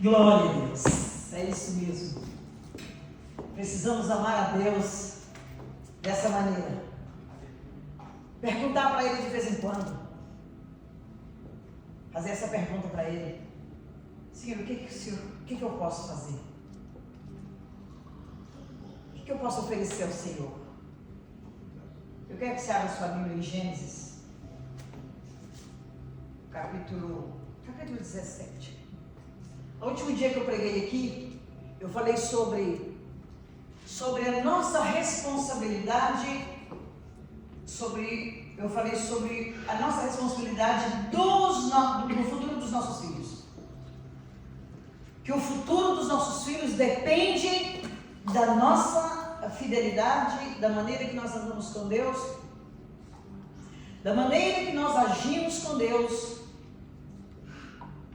Glória a Deus. É isso mesmo. Precisamos amar a Deus dessa maneira. Perguntar para Ele de vez em quando. Fazer essa pergunta para Ele. Senhor, o que eu posso fazer? O que eu posso oferecer ao Senhor? Eu quero que você abra sua Bíblia em Gênesis, capítulo 17. No último dia que eu preguei aqui, eu falei sobre a nossa responsabilidade, eu falei sobre a nossa responsabilidade no futuro dos nossos filhos. Que o futuro dos nossos filhos depende da nossa fidelidade, da maneira que nós andamos com Deus, da maneira que nós agimos com Deus.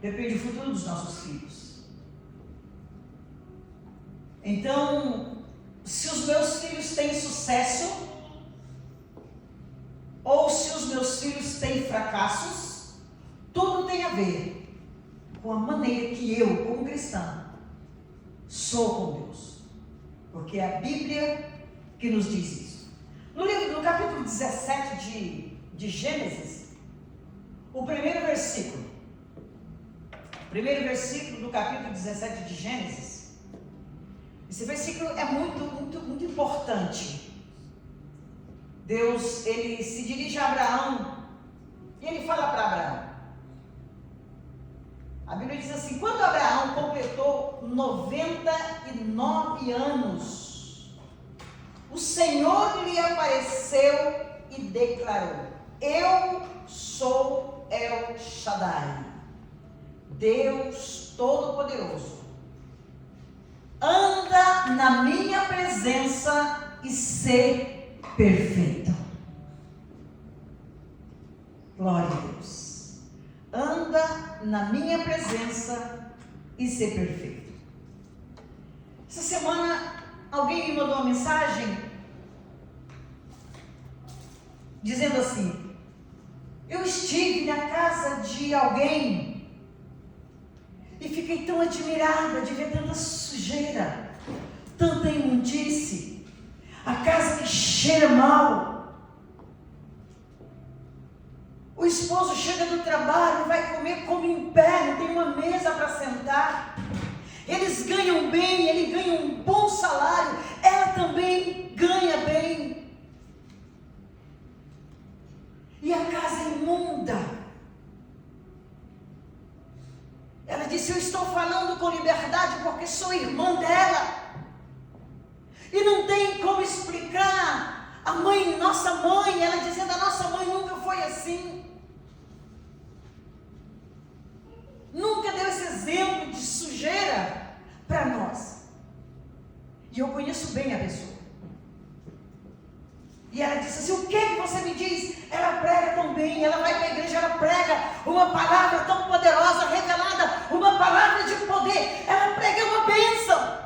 Depende do futuro dos nossos filhos. Então, se os meus filhos têm sucesso, ou se os meus filhos têm fracassos, tudo tem a ver com a maneira que eu, como cristã, sou com Deus. Porque é a Bíblia que nos diz isso. No capítulo 17 de Gênesis, o primeiro versículo do capítulo 17 de Gênesis, esse versículo é muito importante. Deus, ele se dirige a Abraão e ele fala para Abraão. A Bíblia diz assim: quando Abraão completou 99 anos, o Senhor lhe apareceu e declarou: eu sou El Shaddai, Deus Todo-Poderoso. Anda na minha presença e ser perfeito. Glória a Deus. Anda na minha presença e ser perfeito. Essa semana alguém me mandou uma mensagem dizendo assim: eu estive na casa de alguém e fiquei tão admirada de ver tanta sujeira, tanta imundície, a casa que cheira mal. O esposo chega do trabalho, vai comer, come em pé, não tem uma mesa para sentar. Eles ganham bem, ele ganha um bom salário, ela também ganha bem. E a casa é imunda. Ela disse: eu estou falando com liberdade porque sou irmã dela. E não tem como explicar a mãe, nossa mãe, ela dizendo: a nossa mãe nunca foi assim. Nunca deu esse exemplo de sujeira para nós. E eu conheço bem a pessoa. E ela disse assim: o que você me diz? Ela prega tão bem, ela vai para a igreja, ela prega uma palavra tão poderosa, revelada, uma palavra de poder, ela prega uma bênção.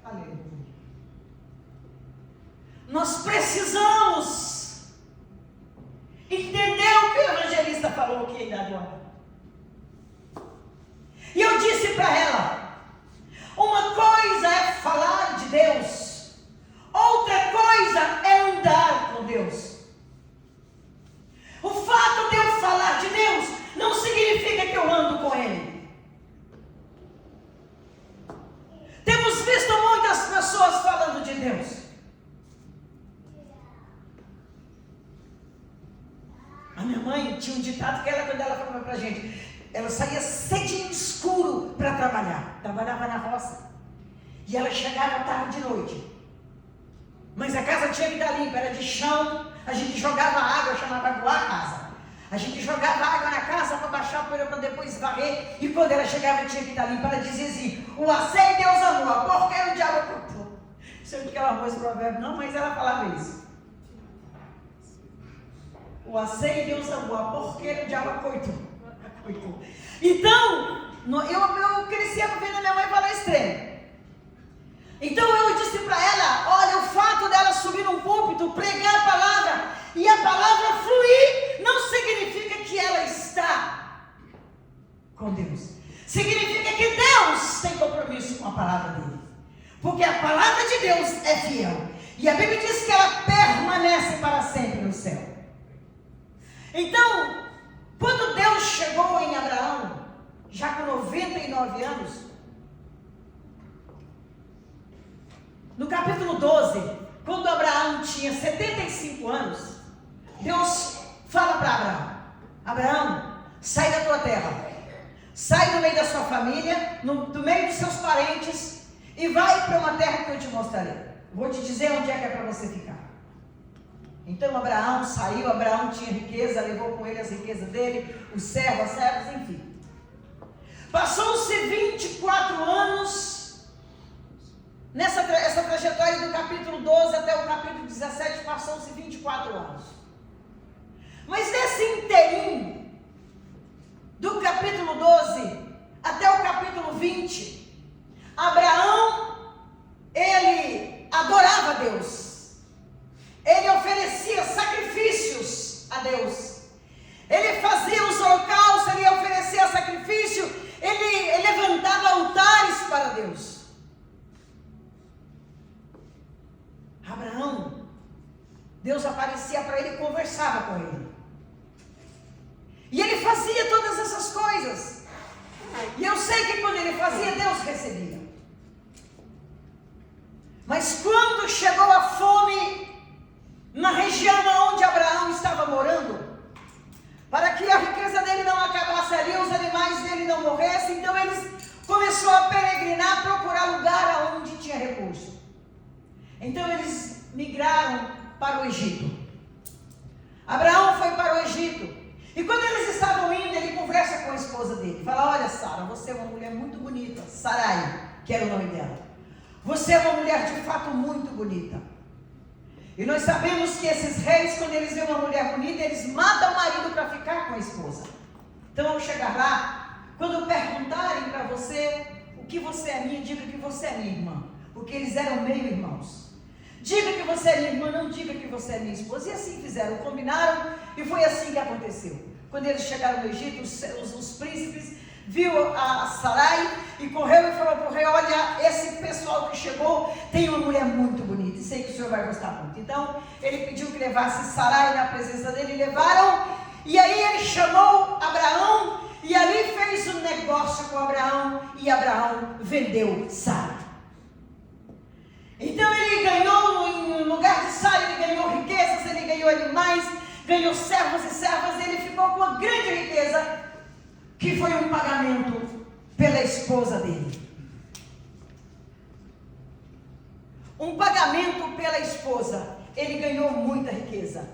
Aleluia. Nós precisamos entender o que o evangelista falou aqui agora. E eu disse para ela: uma coisa é falar de Deus, outra coisa é andar com Deus. O fato de eu falar de Deus não significa que eu ando com Ele. Temos visto muitas pessoas falando de Deus. A minha mãe tinha um ditado que ela, quando ela falava pra gente, ela saía cedinho escuro para trabalhar. Trabalhava na roça. E ela chegava tarde de noite. Mas a casa tinha que estar limpa, era de chão. A gente jogava água, chamava aguar a casa. A gente jogava água na casa para baixar a poeira para depois varrer. E quando ela chegava tinha que estar limpa. Ela dizia assim: o aceio Deus amou, a porca o diabo cortou. Não sei o que ela arrumou esse provérbio não, mas ela falava isso. O aceio Deus amou, a porca o diabo cortou. Então, eu crescia vendo a minha mãe falar esse trem. Então eu disse para ela: olha, o fato dela subir num púlpito, pregar a palavra e a palavra fluir, não significa que ela Porque a palavra de Deus é fiel. E a Bíblia diz que ela permanece para sempre no céu. Então, quando Deus chegou em Abraão, já com 99 anos, no capítulo 12, quando Abraão tinha 75 anos, Deus fala para Abraão: Abraão, sai da tua terra, sai do meio da sua família, do meio dos seus parentes, e vai para uma terra que eu te mostrarei. Vou te dizer onde é que é para você ficar. Então Abraão saiu. Abraão tinha riqueza, levou com ele as riquezas dele, os servos, as servas, enfim. Passou-se 24 anos, essa trajetória do capítulo 12 até o capítulo 17, passou-se 24 anos. Mas nesse inteirinho, do capítulo 12 até o capítulo 20, Abraão, ele adorava a Deus, ele oferecia sacrifícios a Deus, ele fazia os holocaustos, ele oferecia sacrifício, ele levantava altares para Deus. Abraão, Deus aparecia para ele e conversava com ele. E ele fazia todas essas coisas. E eu sei que quando ele fazia, Deus recebia. Mas quando chegou a fome na região onde Abraão estava morando, para que a riqueza dele não acabasse ali, os animais dele não morressem, então eles começou a peregrinar, procurar lugar onde tinha recurso. Então eles migraram para o Egito. Abraão foi para o Egito. E quando eles estavam indo, ele conversa com a esposa dele. Fala: olha, Sara, você é uma mulher muito bonita. Sarai, que era o nome dela. Você é uma mulher de fato muito bonita. E nós sabemos que esses reis, quando eles veem uma mulher bonita, eles matam o marido para ficar com a esposa. Então, ao chegar lá, quando perguntarem para você o que você é minha, diga que você é minha irmã. Porque eles eram meio irmãos. Diga que você é minha irmã, não diga que você é minha esposa. E assim fizeram, combinaram, e foi assim que aconteceu. Quando eles chegaram no Egito, os príncipes viu a Sarai e correu e falou para o rei: olha, esse pessoal que chegou tem uma mulher muito bonita, e sei que o senhor vai gostar muito. Então ele pediu que levasse Sarai na presença dele, e levaram. E aí ele chamou Abraão e ali fez um negócio com Abraão, e Abraão vendeu Sara. Então ele ganhou, em lugar de Sara, ele ganhou riquezas, ele ganhou animais, ganhou servos e servas, ele ficou com uma grande riqueza, que foi um pagamento pela esposa dele. Um pagamento pela esposa. Ele ganhou muita riqueza.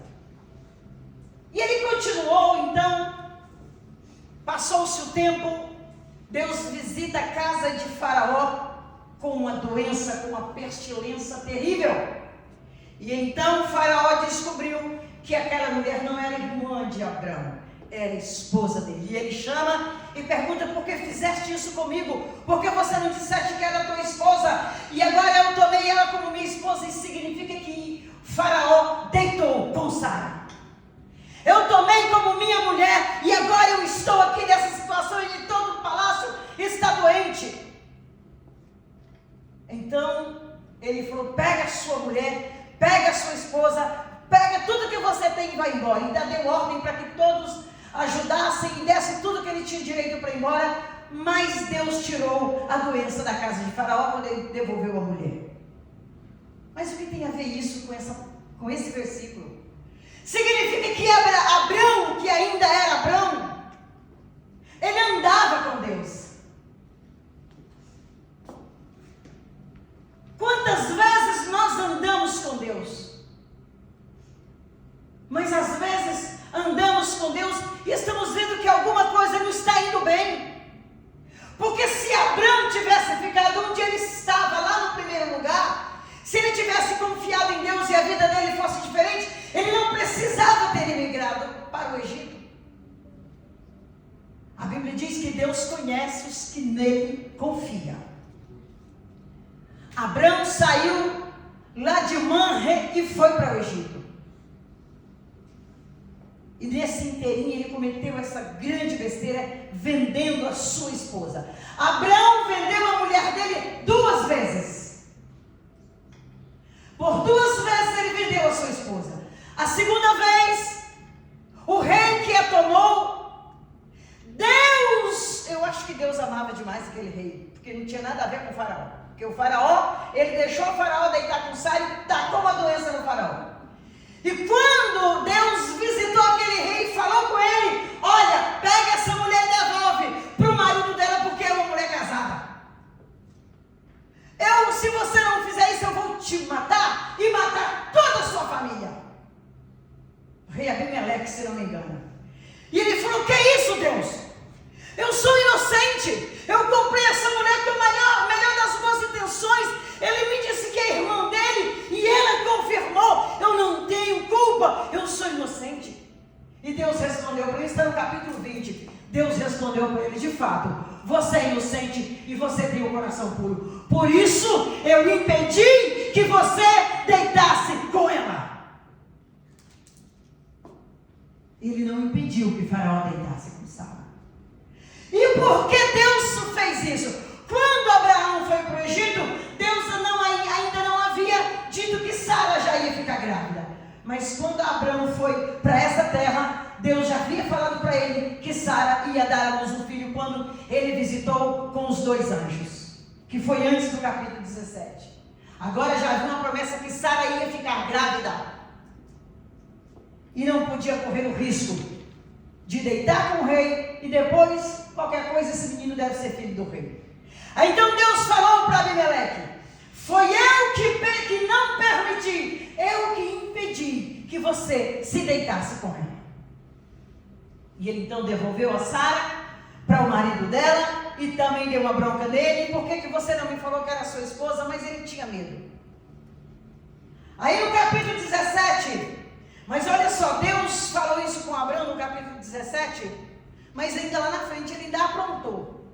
E ele continuou, então, passou-se o tempo, Deus visita a casa de Faraó com uma doença, com uma pestilência terrível. E então Faraó descobriu que aquela mulher não era irmã de Abraão, era esposa dele. E ele chama e pergunta: por que fizeste isso comigo? Por que você não disseste que era tua esposa? E agora eu tomei ela como minha esposa. Isso significa que Faraó deitou com Sara. Eu tomei como minha mulher, e agora eu estou aqui nessa situação, e todo o palácio está doente. Então ele falou: pega a sua mulher, pega a sua esposa, pega tudo que você tem e vai embora. E ainda deu ordem para que todos ajudassem e desse tudo que ele tinha direito para ir embora. Mas Deus tirou a doença da casa de Faraó quando ele devolveu a mulher. Mas o que tem a ver isso com esse versículo? Significa que Abraão, que ainda era Abraão, ele andava com Deus. Quantas vezes nós andamos com Deus? Mas às vezes andamos com Deus e estamos vendo que alguma coisa não está indo bem. Porque se Abraão tivesse ficado onde ele estava, lá no primeiro lugar, se ele tivesse confiado em Deus e a vida dele fosse diferente, ele não precisava ter emigrado para o Egito. A Bíblia diz que Deus conhece os que nele confiam. Abraão saiu lá de Manre e foi para o Egito. E nesse inteirinho ele cometeu essa grande besteira, vendendo a sua esposa. Abraão vendeu a mulher dele 2 vezes. A segunda vez, o rei que a tomou, Deus, eu acho que Deus amava demais aquele rei, porque não tinha nada a ver com o faraó. Porque o faraó, ele deixou o faraó deitar com Sara e tacou uma doença no faraó. E quando Deus visitou aquele rei e falou com ele, olha, pega essa mulher e devolve para o marido dela, porque é uma mulher casada. Se você não fizer isso, eu vou te matar e matar toda a sua família. O rei Abimeleque, se não me engano. E ele falou, que é isso, Deus? Eu sou inocente. Eu comprei essa mulher com o melhor das boas intenções. Ele me disse que é irmão dele e ela confirmou. Eu não tenho culpa. Eu sou inocente. E Deus respondeu para ele, está no capítulo 20. Deus respondeu para ele, de fato, você é inocente e você tem um coração puro. Por isso, eu impedi que você deitasse com ela. Ele não impediu que Faraó deitasse com Sara. E por que Deus fez isso? Quando Abraão foi para o Egito, Deus ainda não havia dito que Sara já ia ficar grávida. Mas quando Abraão foi para essa terra, Deus já havia falado para ele que Sara ia dar à luz um filho quando ele visitou com os 2 anjos, que foi antes do capítulo 17. Agora já havia uma promessa que Sara ia ficar grávida e não podia correr o risco de deitar com o rei e depois, qualquer coisa, esse menino deve ser filho do rei. Aí então Deus falou para Abimeleque, foi eu que não permiti, eu que impedi que você se deitasse com ela. E ele então devolveu a Sara para o marido dela e também deu uma bronca nele. Por que você não me falou que era sua esposa? Mas ele tinha medo. Aí no capítulo 17, mas olha só, Deus falou isso com Abraão no capítulo 17, mas ainda lá na frente ele ainda aprontou.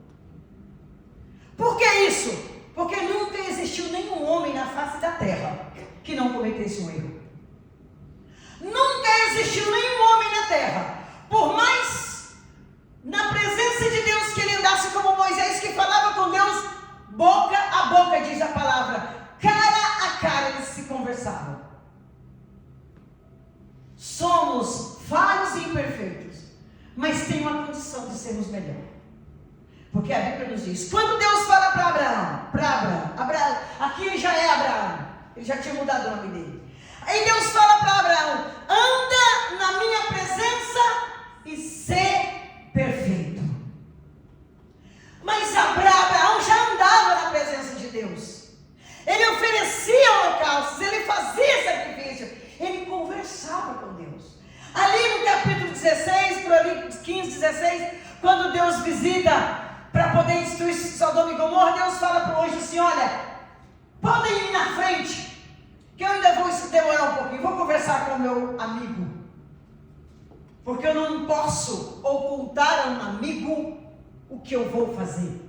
Por que isso? Porque nunca existiu nenhum homem na face da terra que não cometesse um erro. Nunca existiu nenhum homem na terra, por mais na presença de Deus que ele andasse como Moisés, que falava com Deus boca a boca, diz a palavra, cara a cara eles se conversavam. Somos falhos e imperfeitos, mas tem uma condição de sermos melhor. Porque a Bíblia nos diz, quando Deus fala para Abraão, aqui ele já é Abraão, ele já tinha mudado o nome dele. Aí Deus fala para Abraão, anda na minha presença e ser perfeito. Mas Abraão já andava na presença de Deus. Ele oferecia holocaustos, ele fazia sacrifício, ele conversava com Deus. Ali no capítulo 16, por ali 15, 16, quando Deus visita para poder destruir Sodoma e Gomorra, Deus fala para o anjo assim, olha, podem ir na frente, que eu ainda vou demorar um pouquinho, vou conversar com o meu amigo. Porque eu não posso ocultar a um amigo o que eu vou fazer.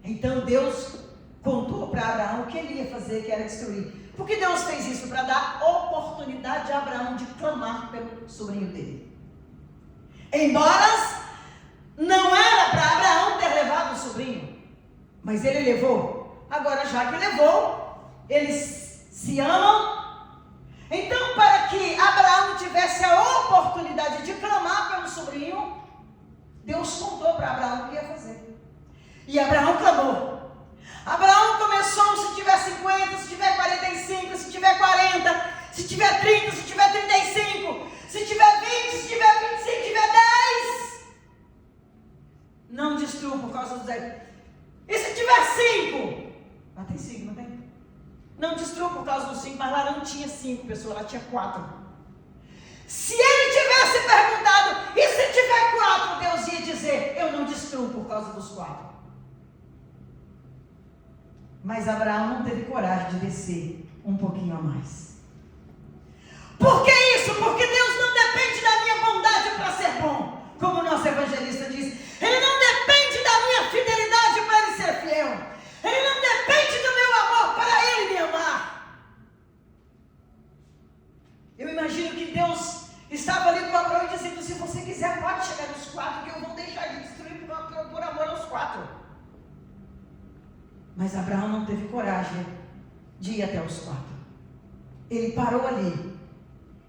Então Deus contou para Abraão o que ele ia fazer, que era destruir. Por que Deus fez isso? Para dar oportunidade a Abraão de clamar pelo sobrinho dele. Embora não era para Abraão ter levado o sobrinho, mas ele levou. Agora, já que levou, eles se amam. Então, para que Abraão tivesse a oportunidade de clamar pelo sobrinho, Deus contou para Abraão o que ia fazer. E Abraão clamou. Abraão começou, se tiver 50, se tiver 45, se tiver 40, se tiver 30, se tiver 35, se tiver 20, se tiver 25, se tiver 10. Não destrua por causa dos 10. E se tiver 5? Lá tem 5, não tem? Não destruiu por causa dos 5, mas lá não tinha 5 pessoas, lá tinha 4. Se ele tivesse perguntado, e se tiver 4? Deus ia dizer, eu não destruo por causa dos 4. Mas Abraão não teve coragem de descer um pouquinho a mais. Por que isso? Porque Deus não depende da minha bondade para ser bom, como o nosso evangelista diz. Ele não depende da minha fidelidade para ele ser fiel. Ele não depende do meu amor para ele me amar. Eu imagino que Deus estava ali com Abraão dizendo, se você quiser pode chegar nos 4, que eu vou deixar de destruir por amor aos 4. Mas Abraão não teve coragem de ir até os 4. Ele parou ali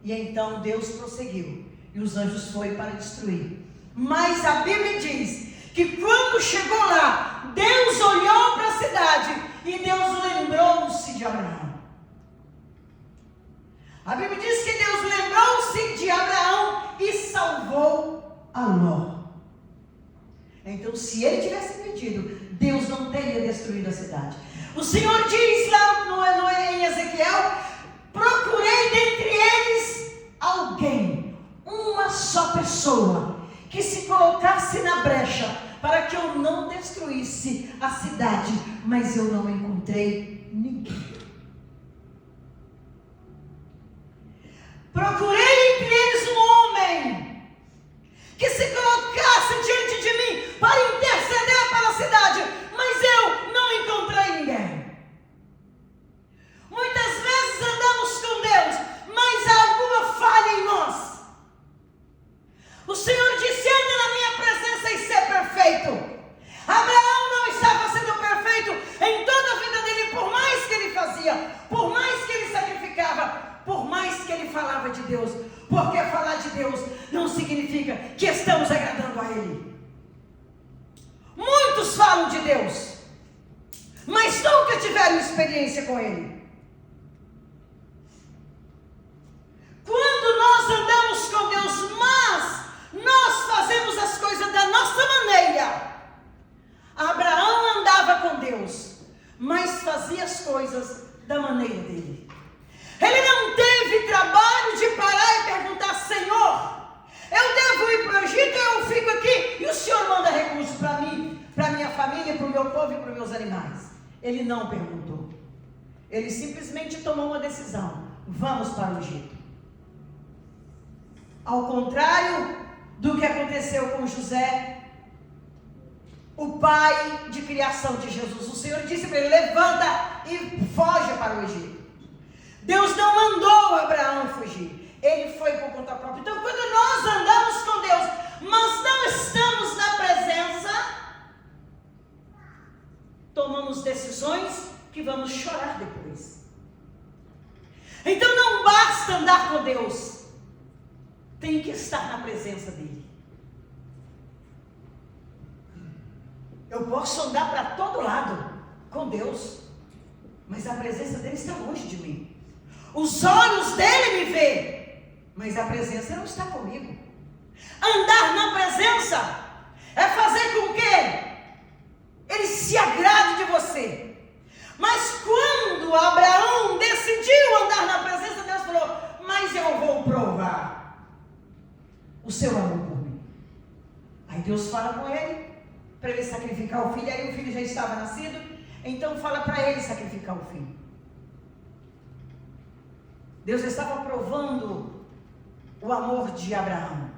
E então Deus prosseguiu, e os anjos foram para destruir. Mas a Bíblia diz que quando chegou lá, Deus olhou para a cidade, e Deus lembrou-se de Abraão. A Bíblia diz que Deus lembrou-se de Abraão e salvou a Ló. Então, se ele tivesse pedido, Deus não teria destruído a cidade. O Senhor diz lá em Ezequiel: procurei dentre eles alguém, uma só pessoa, que se colocasse na brecha para que eu não destruísse a cidade, mas eu não encontrei ninguém. Procurei entre eles um homem que se colocasse diante de mim para interceder pela cidade, mas eu não encontrei ninguém. Muitas vezes andamos com Deus, mas há alguma falha em nós. O Senhor disse: anda na minha presença e ser perfeito. Abraão não estava sendo perfeito em toda a vida dele, por mais que ele fazia, por mais que ele sacrificava, por mais que ele falava de Deus, porque falar de Deus não significa que estamos agradando a Ele. Muitos falam de Deus, mas nunca tiveram experiência com Ele. Quando nós andamos com Deus, mas nós fazemos as coisas da nossa maneira. Abraão andava com Deus, mas fazia as coisas da maneira dele. Ele não teve trabalho de parar e perguntar: Senhor, eu devo ir para o Egito ou eu fico aqui? E o Senhor manda recursos para mim, para minha família, para o meu povo e para os meus animais. Ele não perguntou. Ele simplesmente tomou uma decisão: vamos para o Egito. Ao contrário do que aconteceu com José, o pai de criação de Jesus, o Senhor disse para ele: levanta e foge para o Egito. Deus não mandou Abraão fugir, ele foi por conta própria. Então, quando nós andamos com Deus, mas não estamos na presença, tomamos decisões que vamos chorar depois. Então, não basta andar com Deus, tem que estar na presença dele. Eu posso andar para todo lado com Deus, mas a presença dele está longe de mim. Os olhos dele me vê, mas a presença não está comigo. Andar na presença é fazer com que ele se agrade de você. Mas quando Abraão decidiu andar na presença, Deus falou: mas eu vou provar o seu amor por mim. Aí Deus fala com ele para ele sacrificar o filho. Aí o filho já estava nascido, então fala para ele sacrificar o filho. Deus estava provando o amor de Abraão.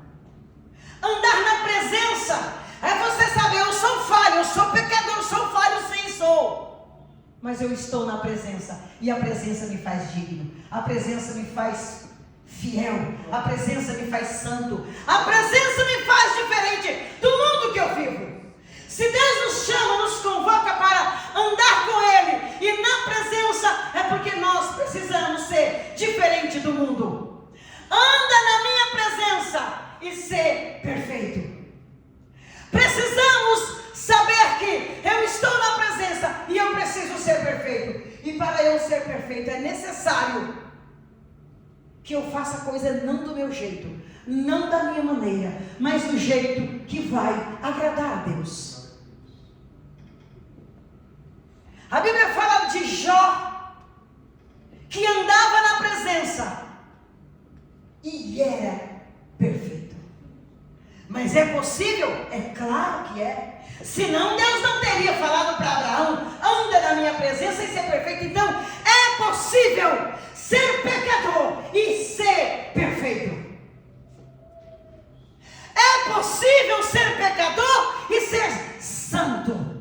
Andar na presença é você saber: eu sou falho, eu sou pecador, eu sou falho, sim, sou. Mas eu estou na presença, e a presença me faz digno, a presença me faz fiel, a presença me faz santo, a presença me faz diferente do mundo que eu vivo. Se Deus nos chama, nos convoca para andar com Ele e na presença, é porque nós precisamos ser diferente do mundo. Anda na minha presença e ser perfeito. Precisamos saber que eu estou na presença e eu preciso ser perfeito. E para eu ser perfeito é necessário que eu faça a coisa não do meu jeito, não da minha maneira, mas do jeito que vai agradar a Deus. A Bíblia fala de Jó, que andava na presença e era perfeito. Mas é possível? É claro que é. Senão Deus não teria falado para Abraão: anda na minha presença e ser perfeito. Então é possível ser pecador e ser perfeito. É possível ser pecador e ser santo.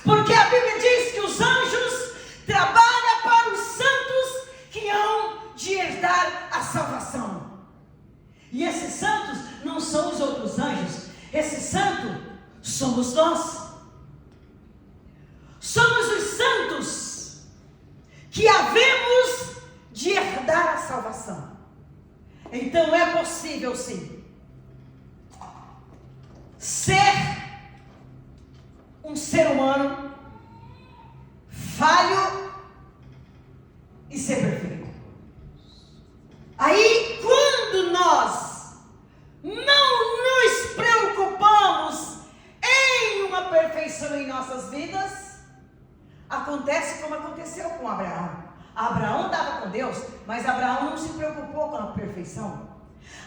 Porque a Bíblia diz que os anjos trabalham para os santos que hão de herdar a salvação. E esses santos não são os outros anjos. Esse santo somos nós. Somos os santos que havemos de herdar a salvação. Então é possível sim ser um ser humano falho e ser perfeito. Aí, quando nós não nos preocupamos em uma perfeição em nossas vidas, acontece como aconteceu com Abraão. Abraão andava com Deus, mas Abraão não se preocupou com a perfeição.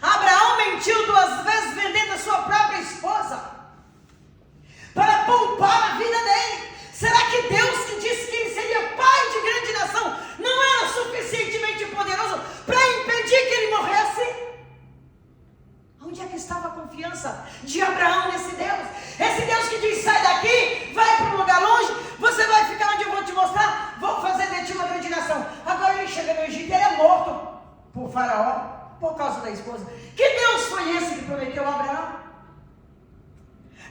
Abraão mentiu 2 vezes vendendo a sua própria esposa para poupar a vida dele. Será que Deus, que disse que ele seria pai de grande nação, não era suficientemente poderoso para impedir que ele morresse? Onde é que estava a confiança de Abraão nesse Deus? Esse Deus que diz: sai daqui, vai para um lugar longe, você vai ficar onde eu vou te mostrar, vou fazer de ti uma grande nação. Agora ele chega no Egito e ele é morto por Faraó, por causa da esposa. Que Deus foi esse que prometeu a Abraão?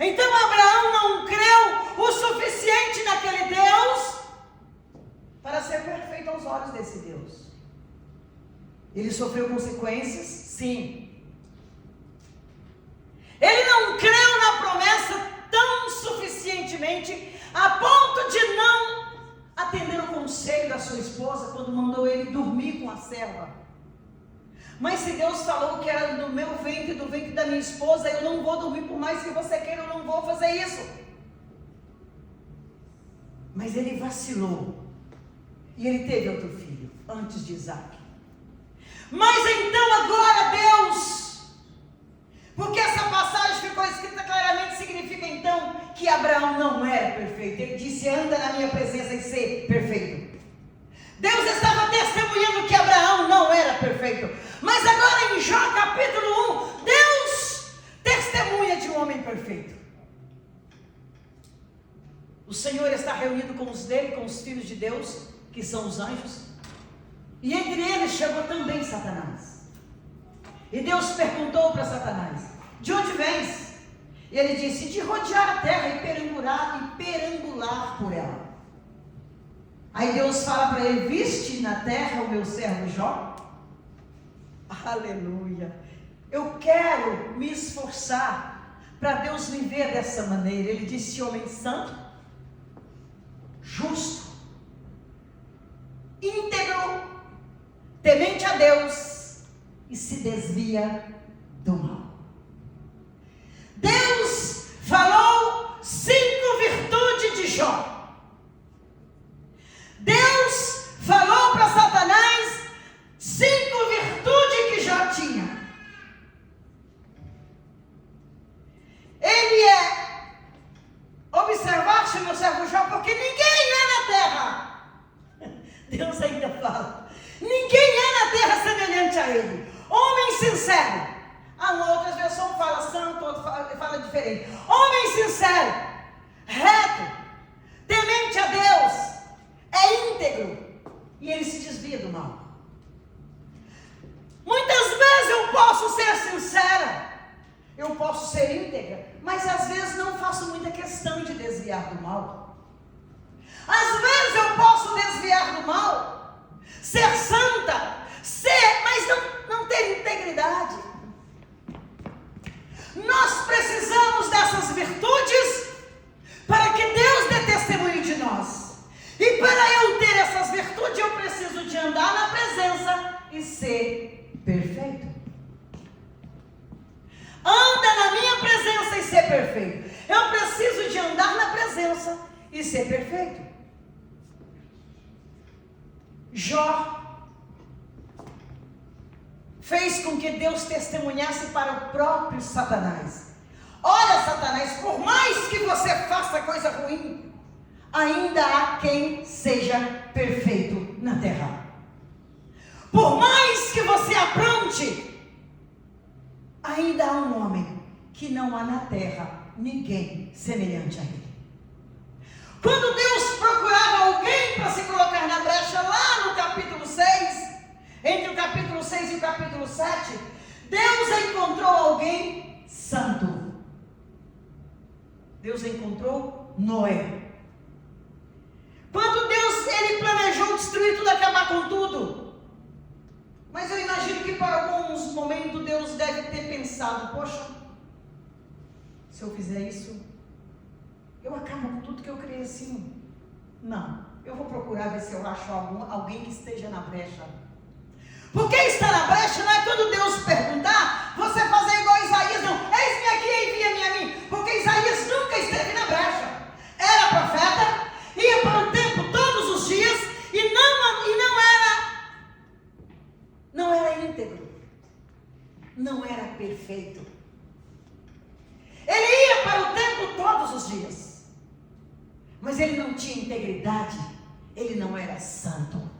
Então Abraão não creu o suficiente naquele Deus para ser perfeito aos olhos desse Deus. Ele sofreu consequências? Sim. Ele não creu na promessa tão suficientemente a ponto de não atender o conselho da sua esposa quando mandou ele dormir com a serva. Mas se Deus falou que era do meu ventre e do ventre da minha esposa, eu não vou dormir, por mais que você queira, eu não vou fazer isso. Mas ele vacilou. E ele teve outro filho, antes de Isaac. Mas então agora Deus, porque essa passagem ficou escrita claramente, significa então que Abraão não era perfeito. Ele disse: anda na minha presença e ser perfeito. Deus estava testemunhando que Abraão não era perfeito. Mas agora em Jó capítulo 1, Deus testemunha de um homem perfeito. O Senhor está reunido com os dele, com os filhos de Deus, que são os anjos. E entre eles chegou também Satanás. E Deus perguntou para Satanás: de onde vens? E ele disse: de rodear a terra e perambular por ela. Aí Deus fala para ele: viste na terra o meu servo Jó? Aleluia. Eu quero me esforçar para Deus me ver dessa maneira. Ele disse: homem santo, justo, íntegro, temente a Deus e se desvia do mal. Deus falou 5 virtudes de Jó. Deus falou para Satanás 5 virtudes que Jó tinha. Ele observaste meu servo Jó, porque ninguém é na terra. Deus ainda fala: ninguém é na terra semelhante a ele. Homem sincero. Outras versões fala santo, outras fala diferente. Homem sincero, reto, temente a Deus, é íntegro e ele se desvia do mal. Muitas vezes eu posso ser sincera, eu posso ser íntegra, mas às vezes não faço muita questão de desviar do mal. Às vezes eu posso desviar do mal, ser santa, mas não ter integridade. Nós precisamos dessas virtudes para que Deus dê testemunho de nós. E para eu ter essas virtudes, eu preciso de andar na presença e ser perfeito. Anda na minha presença e ser perfeito. Eu preciso de andar na presença e ser perfeito. Jó fez com que Deus testemunhasse para o próprio Satanás: olha, Satanás, por mais que você faça coisa ruim, ainda há quem seja perfeito na terra. Por mais que você apronte, ainda há um homem que não há na terra ninguém semelhante a ele. Quando Deus procurava alguém para se colocar na brecha, lá no capítulo 6, entre o capítulo 6 e o capítulo 7, Deus encontrou alguém santo. Deus encontrou Noé. Quando Deus, ele planejou destruir tudo, acabar com tudo. Mas eu imagino que por alguns momentos pensado, poxa, se eu fizer isso, eu acabo com tudo que eu criei assim. Não, eu vou procurar ver se eu acho alguém que esteja na brecha. Porque estar na brecha não é quando Deus perguntar, você fazer igual Isaías, não. Eis-me aqui, envia-me a mim. Porque Isaías nunca esteve na brecha. Era profeta, ia para o templo todos os dias e não era íntegro, não era perfeito. Ele ia para o templo todos os dias, mas ele não tinha integridade, ele não era santo.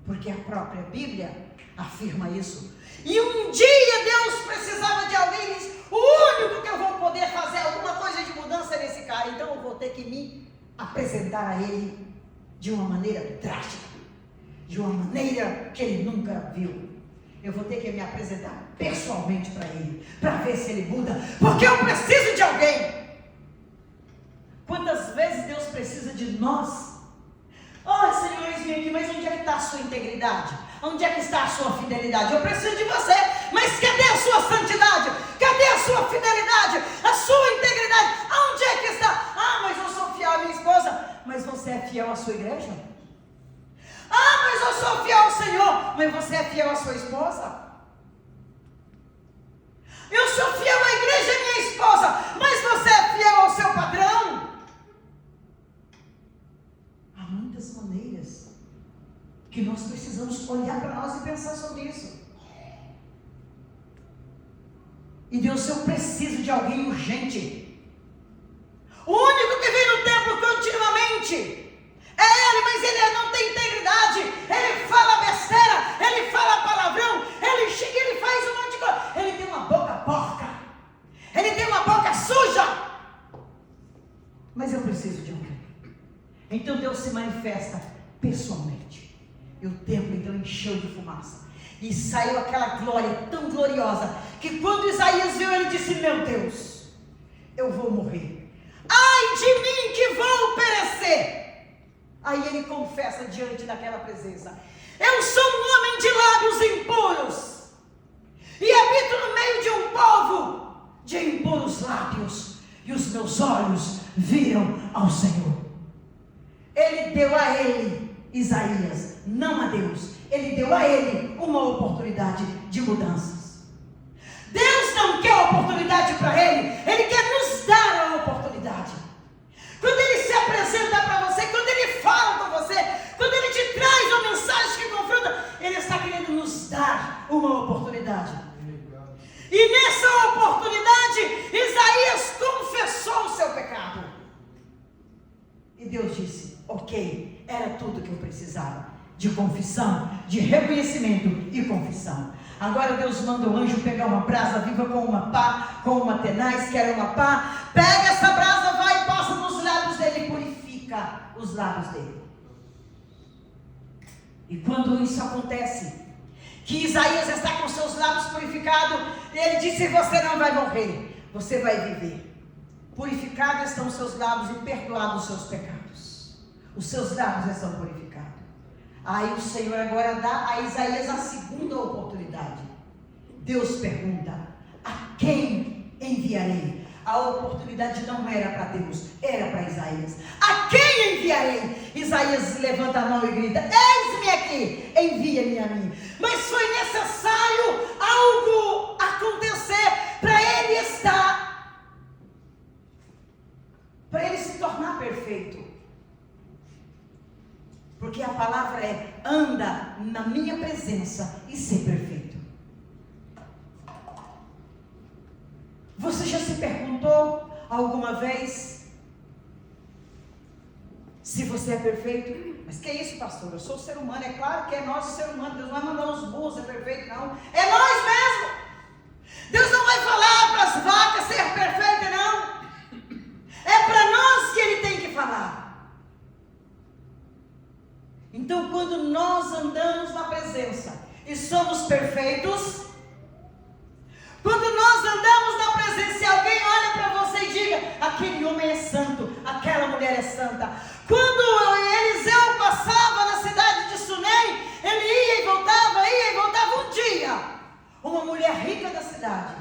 Porque a própria Bíblia afirma isso. E um dia Deus precisava de alguém e disse, o único que eu vou poder fazer alguma coisa de mudança é nesse cara. Então eu vou ter que me apresentar a ele de uma maneira drástica, de uma maneira que ele nunca viu. Eu vou ter que me apresentar pessoalmente para ele, para ver se ele muda, porque eu preciso de alguém. Quantas vezes Deus precisa de nós? Oh, Senhor, eis-me aqui, mas onde é que está a sua integridade? Onde é que está a sua fidelidade? Eu preciso de você, mas cadê a sua santidade? Cadê a sua fidelidade? A sua integridade? Aonde é que está? Ah, mas eu sou fiel à minha esposa. Mas você é fiel à sua igreja? Ah, mas eu sou fiel ao Senhor. Mas você é fiel à sua esposa? Eu sou fiel à igreja e à minha esposa, mas você é fiel ao seu patrão? Há muitas maneiras que nós precisamos olhar para nós e pensar sobre isso. E Deus, eu preciso de alguém urgente. O único que vem no templo continuamente é ele, mas ele não tem integridade. Ele fala besteira, ele fala palavrão, ele chega e ele faz um monte de coisa. Ele tem uma boca porca, ele tem uma boca suja. Mas eu preciso de alguém. Então Deus se manifesta pessoalmente. E o templo então encheu de fumaça. E saiu aquela glória tão gloriosa, que quando Isaías viu, ele disse, meu Deus, eu vou morrer. Ai de mim que vou perecer. Aí ele confessa diante daquela presença, eu sou um homem de lábios impuros, e habito no meio de um povo de impuros lábios, e os meus olhos viram ao Senhor. Ele deu a ele, Isaías, não a Deus, ele deu a ele uma oportunidade de mudanças. Deus não quer oportunidade para ele quer nos dar a oportunidade. Quando ele se apresenta para você, quando ele fala com você, quando ele te traz uma mensagem que confronta, ele está querendo nos dar uma oportunidade. E nessa oportunidade, Isaías confessou o seu pecado. E Deus disse, ok, era tudo que eu precisava. De confissão, de reconhecimento e confissão. Agora Deus manda o anjo pegar uma brasa viva com uma pá, com uma tenaz, que era uma pá. Pega essa brasa, vai e passa nos lábios dele e purifica os lábios dele. E quando isso acontece, que Isaías está com seus lábios purificados, ele disse, você não vai morrer, você vai viver. Purificados estão os seus lábios e perdoados os seus pecados. Os seus lábios estão purificados. Aí o Senhor agora dá a Isaías a segunda oportunidade. Deus pergunta, a quem enviarei? A oportunidade não era para Deus, era para Isaías. A quem enviarei? Isaías levanta a mão e grita, eis-me aqui, envia-me a mim. Mas foi necessário algo acontecer para ele estar, para ele se tornar perfeito. Porque a palavra é, anda na minha presença e ser perfeito. Você já se perguntou alguma vez se você é perfeito? Mas que é isso, pastor? Eu sou ser humano, é claro que é nós o ser humano. Deus não vai mandar os burros ser perfeito, não. É nós mesmo. Deus não vai falar para as vacas ser perfeita, não. É para nós que Ele tem que falar. Então, quando nós andamos na presença e somos perfeitos, quando nós andamos na presença e alguém olha para você e diga, aquele homem é santo, aquela mulher é santa. Quando Eliseu passava na cidade de Sunem, ele ia e voltava um dia. Uma mulher rica cidade,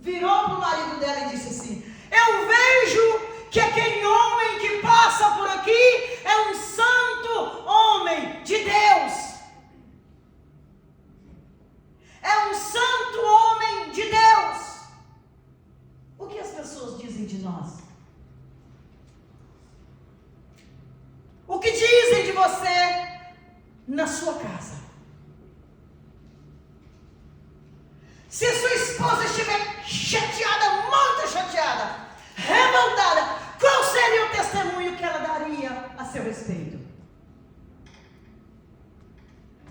virou para o marido dela e disse assim: eu vejo que aquele homem que passa por aqui é um santo homem de Deus. É um santo homem de Deus. O que as pessoas dizem de nós? O que dizem de você na sua casa? Se sua esposa estiver chateada, muito chateada, revoltada, qual seria o testemunho que ela daria a seu respeito?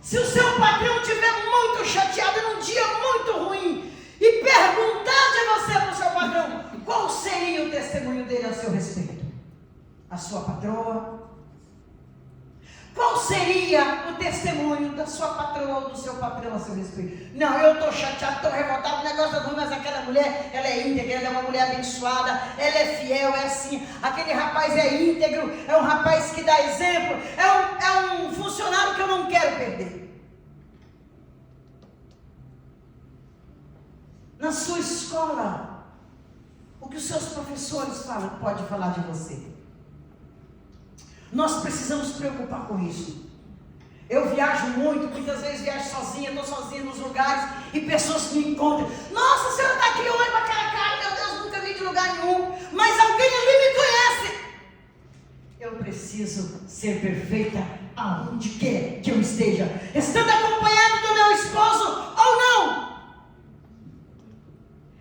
Se o seu patrão estiver muito chateado num dia muito ruim e perguntar de você para o seu patrão, qual seria o testemunho dele a seu respeito? A sua patroa? Qual seria o testemunho da sua patroa ou do seu patrão a seu respeito? Não, eu estou chateado, estou revoltado, o negócio é ruim, mas aquela mulher, ela é íntegra, ela é uma mulher abençoada, ela é fiel, é assim, aquele rapaz é íntegro, é um rapaz que dá exemplo, é um funcionário que eu não quero perder. Na sua escola, o que os seus professores falam, pode falar de você. Nós precisamos nos preocupar com isso. Eu viajo muito, muitas vezes viajo sozinha, estou sozinha nos lugares e pessoas me encontram. Nossa, a senhora está aqui, olha para aquela cara, meu Deus, nunca vi de lugar nenhum, mas alguém ali me conhece. Eu preciso ser perfeita aonde quer que eu esteja, estando acompanhado do meu esposo ou não.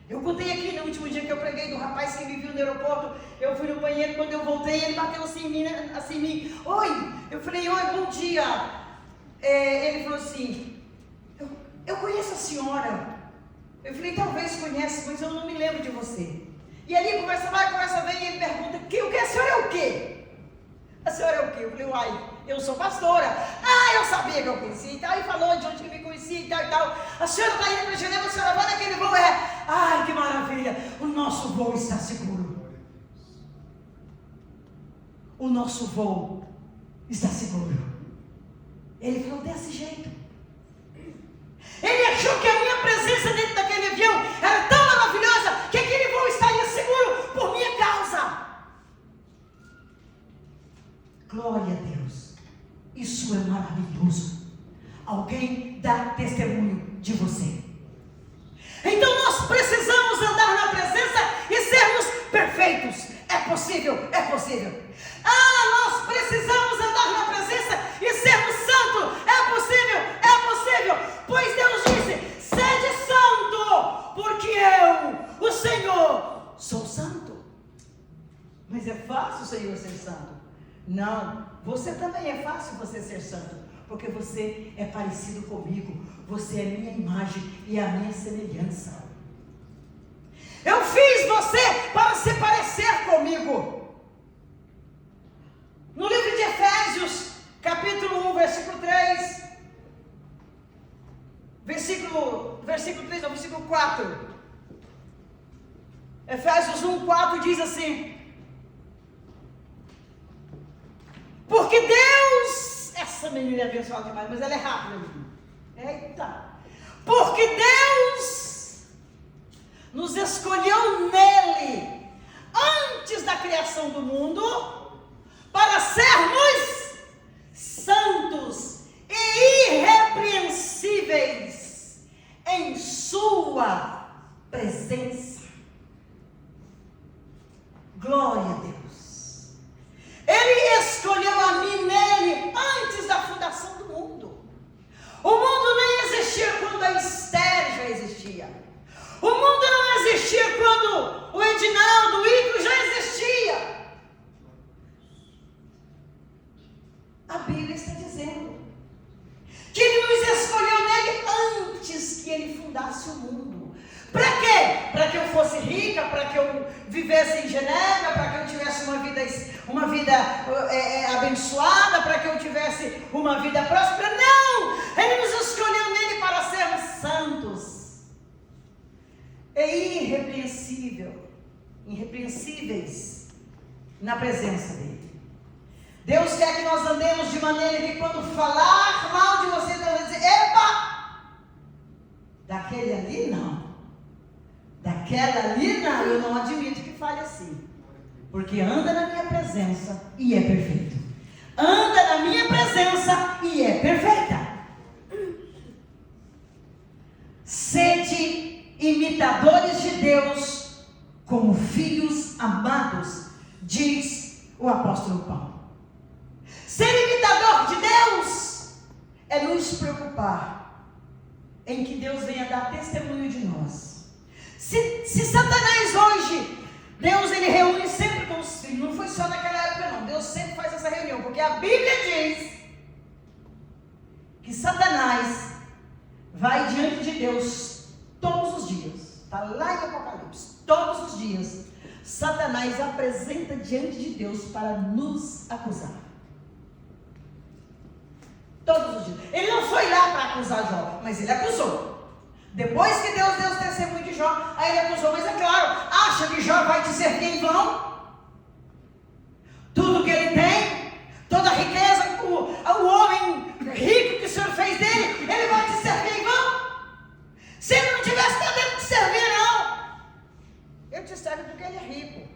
Eu contei aqui no último dia que eu preguei do rapaz que me viu no aeroporto. Eu fui no banheiro, quando eu voltei, ele bateu assim em mim. Oi! Eu falei, oi, bom dia. Ele falou assim, eu conheço a senhora. Eu falei, talvez conhece, mas eu não me lembro de você. E ali, conversa vai, conversa vem, e ele pergunta, o que? A senhora é o quê? A senhora é o quê? Eu falei, uai, eu sou pastora. Ah, eu sabia que eu conhecia e tal. E falou de onde que me conhecia e tal e tal. A senhora está indo para Genebra, a senhora vai naquele voo? Ai, que maravilha, o nosso voo está seguro. O nosso voo está seguro. Ele falou desse jeito. Ele achou que a minha presença dentro daquele avião era tão maravilhosa que aquele voo estaria seguro por minha causa. Glória a Deus. Isso é maravilhoso. Alguém dá testemunho de você. Então nós precisamos andar na presença e sermos perfeitos. É possível, é possível. Nós precisamos andar na presença e sermos santos. É possível, pois Deus disse, sede santo, porque eu, o Senhor, sou santo. Mas é fácil o Senhor ser santo? Não, você também é fácil você ser santo, porque você é parecido comigo, você é minha imagem e a minha semelhança. Eu fiz você para se parecer comigo. No livro de Efésios, capítulo 1, versículo 3, versículo 3, não, versículo 4. Efésios 1, 4 diz assim: porque Deus, essa menina é abençoada demais, mas ela é rápida. Eita! Porque Deus nos escolheu nele, antes da criação do mundo, para sermos santos e irrepreensíveis em sua presença. Glória a Deus. Ele escolheu a mim nele antes da fundação do mundo. O mundo nem existia quando a Esther já existia. O mundo não existia quando o Edinaldo, o Igor já existia. A Bíblia está dizendo que ele nos escolheu nele antes que ele fundasse o mundo. Para quê? Para que eu fosse rica, para que eu vivesse em Genebra, para que eu tivesse uma vida abençoada, para que eu tivesse uma vida próspera. Não! Ele nos escolheu nele para sermos santos e irrepreensíveis na presença dele. Deus quer que nós andemos de maneira que quando falar mal de você, Deus vai dizer, epa, daquele ali não. aquela ali não, eu não admito que fale assim. Porque anda na minha presença e é perfeito. Anda na minha presença e é perfeita. Sede imitadores de Deus como filhos amados, diz o apóstolo Paulo. Ser imitador de Deus é nos preocupar em que Deus venha dar testemunho de nós. Se Satanás hoje, Deus ele reúne sempre com os filhos, não foi só naquela época não, Deus sempre faz essa reunião, porque a Bíblia diz que Satanás vai diante de Deus todos os dias, está lá em Apocalipse, todos os dias, Satanás apresenta diante de Deus para nos acusar. Todos os dias. Ele não foi lá para acusar Jó, mas ele acusou. Depois que Deus deu o testemunho de Jó, aí ele acusou, mas é claro, acha que Jó vai te servir em vão? Tudo que ele tem, toda a riqueza, o homem rico que o Senhor fez dele, ele vai te servir em vão? Se ele não tivesse podendo te servir, não. Ele te serve porque ele é rico.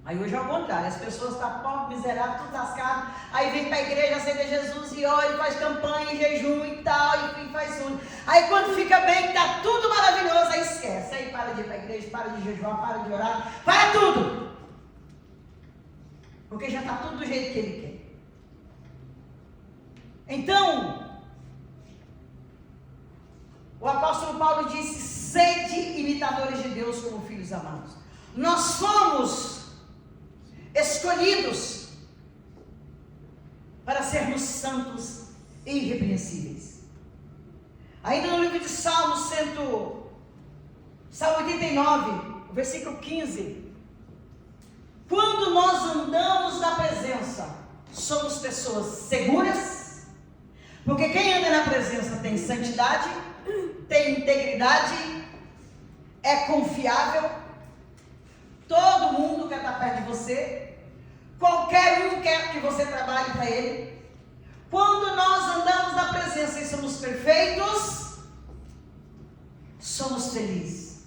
Aí hoje é o contrário, as pessoas estão pobres, miseráveis, tudo lascado, aí vem para a igreja, aceita Jesus e ora, e faz campanha, e jejum e tal, e faz tudo. Aí quando fica bem, está tudo maravilhoso, aí esquece, aí para de ir para a igreja, para de jejuar, para de orar, para tudo. Porque já está tudo do jeito que ele quer. Então, o apóstolo Paulo disse, sede imitadores de Deus como filhos amados. Nós fomos escolhidos para sermos santos e irrepreensíveis. Ainda no livro de Salmo 89, versículo 15. Quando nós andamos na presença, somos pessoas seguras, porque quem anda na presença tem santidade, tem integridade, é confiável. Todo mundo quer estar perto de você. Qualquer um quer que você trabalhe para ele. Quando nós andamos na presença e somos perfeitos, somos felizes.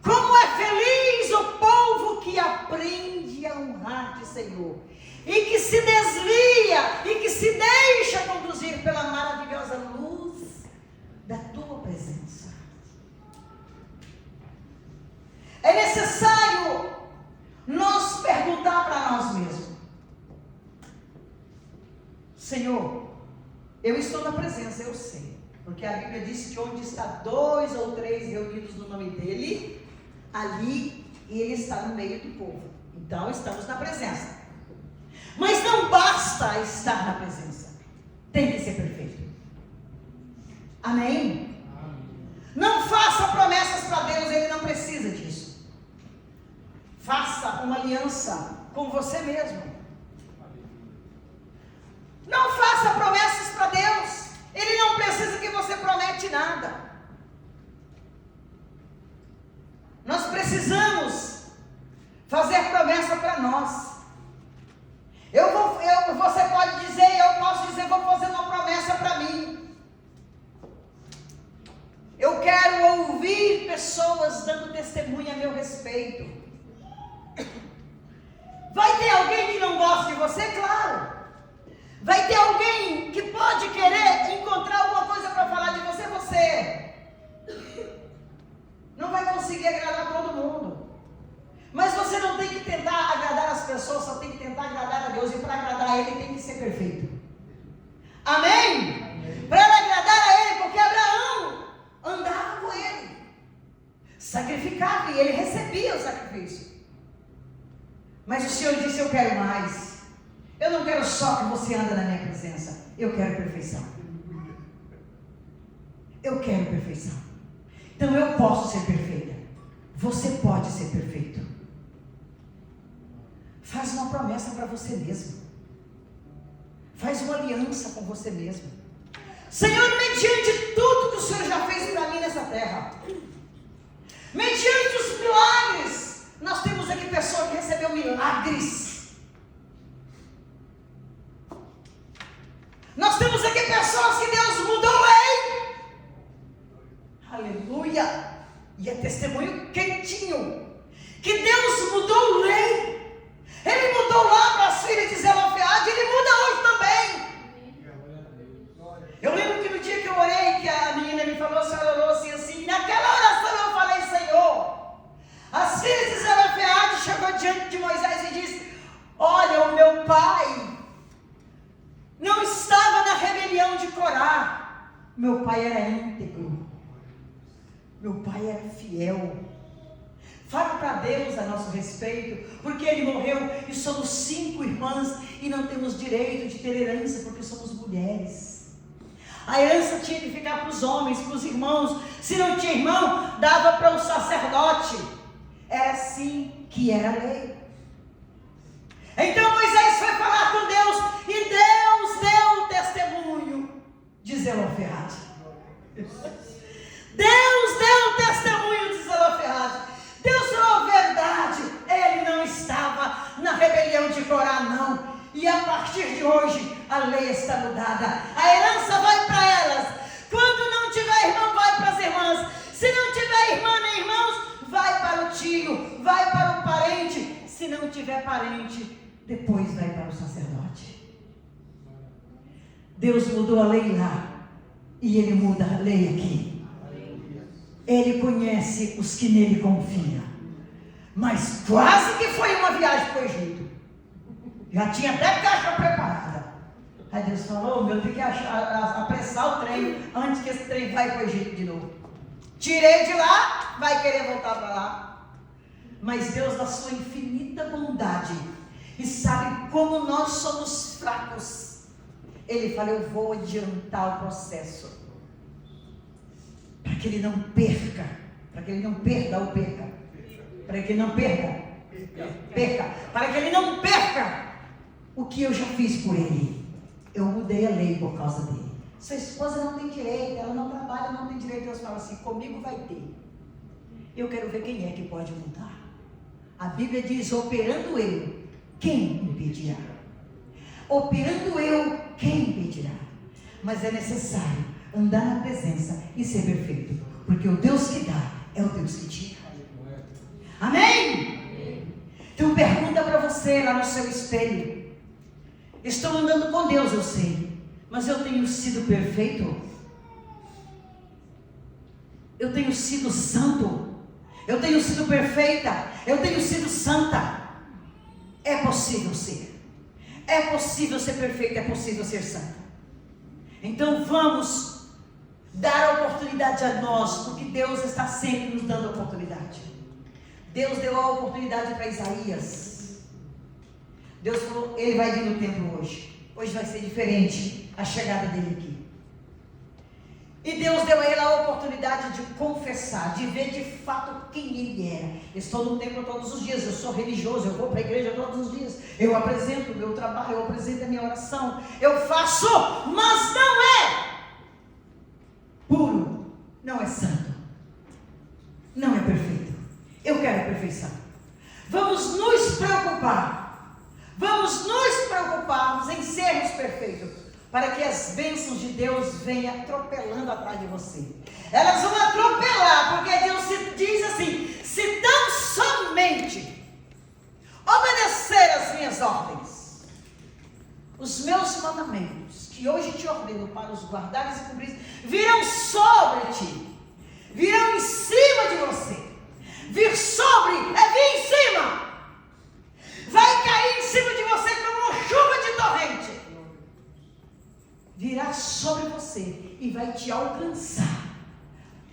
Como é feliz o povo que aprende a honrar-te, Senhor, e que se desvia e que se deixa conduzir pela maravilhosa luz da tua presença. É necessário nós perguntar para nós mesmos: Senhor, eu estou na presença, eu sei, porque a Bíblia diz que onde está 2 ou 3 reunidos no nome dele, ali ele está no meio do povo. Então estamos na presença. Mas não basta estar na presença, tem que ser perfeito. Amém? Não faça promessas para Deus, ele não precisa disso. Faça uma aliança com você mesmo. Não faça promessas para Deus, ele não precisa que você promete nada. Nós precisamos fazer promessa para nós. Você pode dizer, eu posso dizer, vou fazer uma promessa para mim. Eu quero ouvir pessoas dando testemunho a meu respeito. Vai ter alguém que não gosta de você? Claro. Vai ter alguém que pode querer encontrar alguma coisa para falar de você? Você não vai conseguir agradar todo mundo. Mas você não tem que tentar agradar as pessoas, só tem que tentar agradar a Deus. E para agradar a Ele tem que ser perfeito. Amém? Para agradar a Ele, porque Abraão andava com Ele, sacrificava e Ele recebia o sacrifício. Mas o Senhor disse: eu quero mais. Eu não quero só que você ande na minha presença, eu quero perfeição. Eu quero perfeição. Então eu posso ser perfeita. Você pode ser perfeito. Faz uma promessa para você mesmo. Faz uma aliança com você mesmo. Senhor, mediante tudo que o Senhor já fez para mim nessa terra, mediante os milagres, nós temos aqui pessoas que receberam milagres. Nós temos aqui pessoas que Deus mudou, hein? Aleluia! E é testemunho quentinho. Que Deus mudou lei. Ele mudou lá para as filhas de Zelofeade, Ele muda hoje também. Eu lembro que no dia que eu orei, que a menina me falou, a senhora orou assim, naquela oração eu falei, Senhor, as filhas de Zelofeade chegou diante de Moisés e disse, olha, o meu pai não estava na rebelião de Corá, meu pai era íntegro, meu pai era fiel. Fala para Deus a nosso respeito, porque Ele morreu e somos 5 irmãs e não temos direito de ter herança porque somos mulheres. A herança tinha que ficar para os homens, para os irmãos. Se não tinha irmão, dava para o sacerdote. Era assim que era a lei. Então Moisés foi falar com Deus e Deus deu o testemunho de Zelofeade. Deus deu o testemunho de Zelofeade. Deus falou a verdade, ele não estava na rebelião de Corá, não. E a partir de hoje, a lei está mudada. A herança vai para elas. Quando não tiver irmão, vai para as irmãs. Se não tiver irmã nem irmãos, vai para o tio, vai para o parente. Se não tiver parente, depois vai para o sacerdote. Deus mudou a lei lá, e Ele muda a lei aqui. Ele conhece os que nele confiam. Mas quase que foi uma viagem para o Egito. Já tinha até caixa preparada. Aí Deus falou, meu, tem que apressar o trem antes que esse trem vai para o Egito de novo. Tirei de lá, vai querer voltar para lá. Mas Deus, na sua infinita bondade, e sabe como nós somos fracos, Ele fala, eu vou adiantar o processo. Para que ele não perca, para que ele não perda ou perca, para que ele não perca, para que ele não perca o que eu já fiz por ele. Eu mudei a lei por causa dele. Sua esposa não tem direito, ela não trabalha, não tem direito. Deus fala assim, comigo vai ter. Eu quero ver quem é que pode mudar. A Bíblia diz, operando eu, quem impedirá? Operando eu, quem impedirá? Mas é necessário andar na presença e ser perfeito, porque o Deus que dá é o Deus que tira. Amém? Então pergunta para você lá no seu espelho, estou andando com Deus, eu sei, mas eu tenho sido perfeito? Eu tenho sido santo? Eu tenho sido perfeita? Eu tenho sido santa? É possível ser. É possível ser perfeita, é possível ser santa. Então vamos dar a oportunidade a nós, porque Deus está sempre nos dando oportunidade. Deus deu a oportunidade para Isaías. Deus falou, ele vai vir no templo hoje. Hoje vai ser diferente a chegada dele aqui. E Deus deu a ele a oportunidade de confessar, de ver de fato quem ele era. Eu estou no templo todos os dias, eu sou religioso, eu vou para a igreja todos os dias. Eu apresento o meu trabalho, eu apresento a minha oração. Eu faço, mas não é puro, não é santo, não é perfeito. Eu quero a perfeição. Vamos nos preocupar, vamos nos preocuparmos em sermos perfeitos, para que as bênçãos de Deus venham atropelando atrás de você. Elas vão atropelar, porque Deus diz assim, se tão somente obedecer as minhas ordens, os meus mandamentos, que hoje te ordeno para os guardares e cumprir, virão sobre ti, virão em cima de você. Vir sobre é vir em cima, vai cair em cima de você como uma chuva de torrente, virá sobre você e vai te alcançar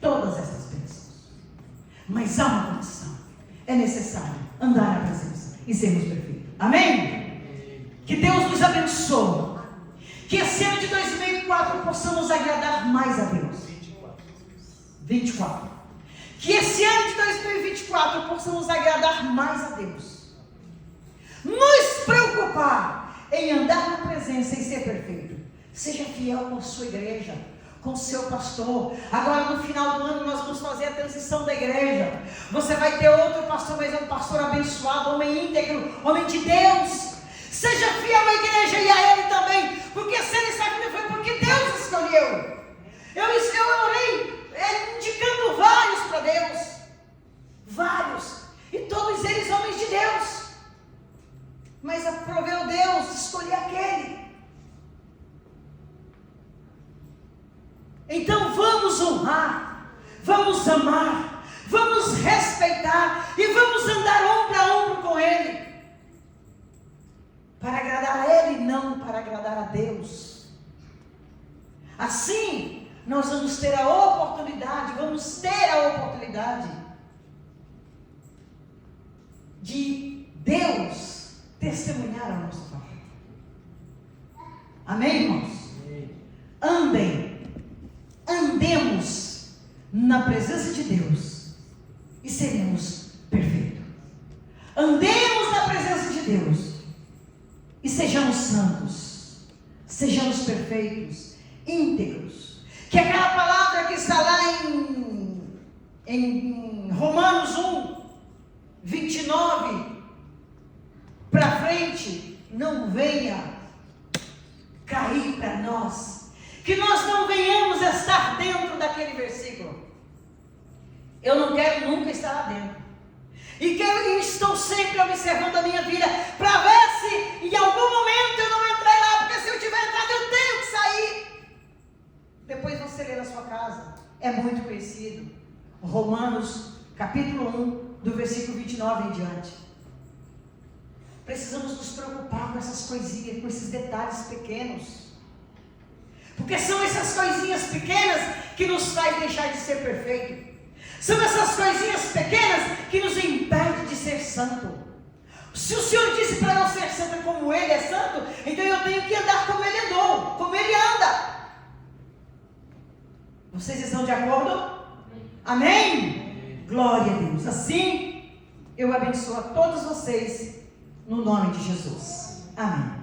todas essas bênçãos. Mas há uma condição, é necessário andar na presença e sermos perfeitos. Amém? Que Deus nos abençoe, que esse ano de 2004 possamos agradar mais a Deus. 24. Que esse ano de 2024 possamos agradar mais a Deus. Nos preocupar em andar na presença e ser perfeito. Seja fiel com a sua igreja, com o seu pastor. Agora no final do ano nós vamos fazer a transição da igreja. Você vai ter outro pastor, mas é um pastor abençoado, homem íntegro, homem de Deus. Seja fiel à igreja e a ele também, porque se ele está aqui foi porque Deus escolheu. Eu orei indicando vários para Deus. vários, e todos eles homens de Deus. Mas aproveu Deus escolher aquele. Então vamos honrar, vamos amar, vamos respeitar e vamos andar ombro a ombro com Ele. Para agradar a Ele, não para agradar a Deus. Assim, nós vamos ter a oportunidade de Deus testemunhar a nosso favor. Amém, irmãos? Andemos na presença de Deus e seremos perfeitos. Andemos na presença de Deus e sejamos santos, sejamos perfeitos, íntegros. Que aquela palavra que está lá em Romanos 1, 29 para frente, não venha cair para nós. Que nós não venhamos estar dentro daquele versículo. Eu não quero nunca estar lá dentro. E estou sempre observando a minha vida para ver se em algum momento eu não entrei lá, porque se eu tiver entrado eu tenho que sair. Depois você lê na sua casa, é muito conhecido. Romanos capítulo 1, do versículo 29 em diante. Precisamos nos preocupar com essas coisinhas, com esses detalhes pequenos. Porque são essas coisinhas pequenas que nos faz deixar de ser perfeito. São essas coisinhas pequenas que nos impedem de ser santo. Se o Senhor disse para não ser santo como Ele é santo, então eu tenho que andar como Ele andou, como Ele anda. Vocês estão de acordo? Amém? Glória a Deus. Assim, eu abençoo a todos vocês, no nome de Jesus. Amém.